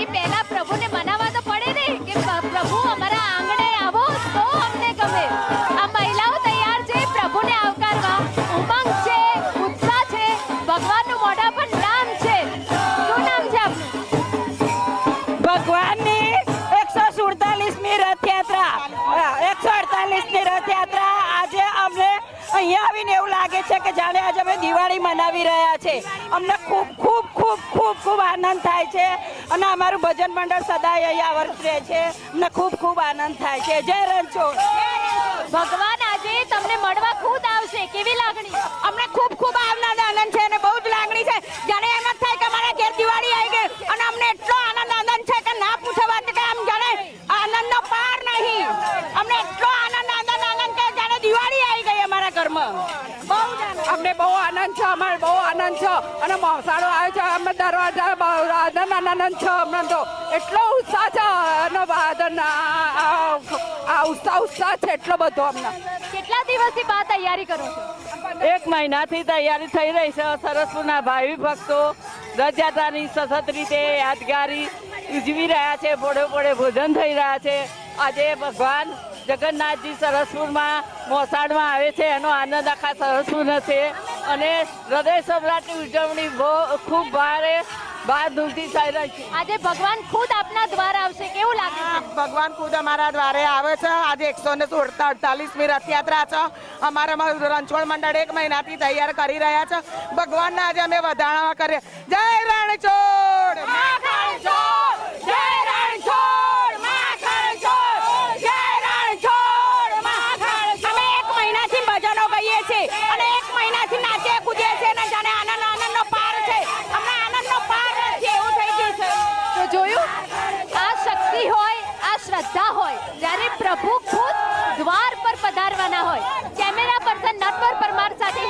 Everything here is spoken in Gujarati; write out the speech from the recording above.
એ પહેલા પ્રભુને મનાવવા તો પડે ને કે પ્રભુ અમારા આંગણે આવો તો અમને ગમે. આ મહિલાઓ તૈયાર છે પ્રભુને આવકારવા. ઉમંગ છે, ઉત્સાહ છે, ભગવાનનું મોઢા પર નામ છે. શું નામ છે આપનું? ભગવાનની 147મી રથયાત્રા 148ની રથયાત્રા આજે અમને અહીંયા આવીને એવું લાગે છે કે જાણે આજે અમે દિવાળી મનાવી રહ્યા છે. અમને ખૂબ ખૂબ ખૂબ ખૂબ ખૂબ આનંદ થાય છે અને અમારું ભજન મંડળ સદાય અહીંયા વર્ષ રહે છે. અમને ખૂબ ખૂબ આનંદ થાય છે. જય રણછોડ. ભગવાન આજે તમને મળવા ખુદ આવશે. કેવી લાગણી? અમને ખૂબ ખૂબ આનંદ છે અને બહુ જ લાગણી છે. જાણે એમ જ થાય કે અમારા ઘેર દિવાળી આવી ગઈ અને અમને એટલો આનંદ છે કે ના પૂછો વાત કે આમ જાણે આનંદનો પાર નહીં. અમને એટલો આનંદ કે જાણે દિવાળી આવી ગઈ અમારા ઘરમાં. બહુ જ અમને બહુ આનંદ છે. અમારે બહુ આનંદ છે અને મોસાળો આવે છે. અમે દરવાજા આનંદ છે. અમને તો એટલો ઉત્સાહ છે અને આ ઉત્સાહ છે એટલો બધો અમને. કેટલા દિવસથી બા તૈયારી કરો છો? 1 મહિનાથી તૈયારી થઈ રહી છે. સરસપુરના ભાવિ ભક્તો રથયાત્રાની સખત રીતે યાદગારી ઉજવી રહ્યા છે. પોળે પોળે ભોજન થઈ રહ્યા છે. આજે ભગવાન જગન્નાથજી સરસપુરમાં મોસાળમાં આવે છે એનો આનંદ આખા સરસપુરનો છે અને હૃદય સમ્રાટની ઉજવણી ખૂબ ભારે બહાદુરથી થઈ રહી છે. આજે ભગવાન ખુદ આપના દ્વાર આવશે. કેવું લાગે છે? ભગવાન ખુદ અમારા દ્વારે આવે છે. આજે 148મી રથયાત્રા છે. અમારા રણછોડ મંડળ 1 મહિનાથી તૈયાર કરી રહ્યા છે. ભગવાનના આજે અમે વધારણા કરીએ. જય રણછોડ! જય રણછોડ! અમે 1 મહિનાથી ભજનો ગાઈએ છીએ અને 1 મહિનાથી નાચીએ કૂદીએ છીએ અને જાણે આનંદનો પાર છે. અમને આનંદનો પાર નથી એવું થઈ ગયું છે. તો જોયું, આ શક્તિ હોય, આ શ્રદ્ધા હોય, જ્યારે પ્રભુ ખુદ દ્વાર પર પધારવાના હોય. કેમેરા પર્સન નટવર પરમાર સાથે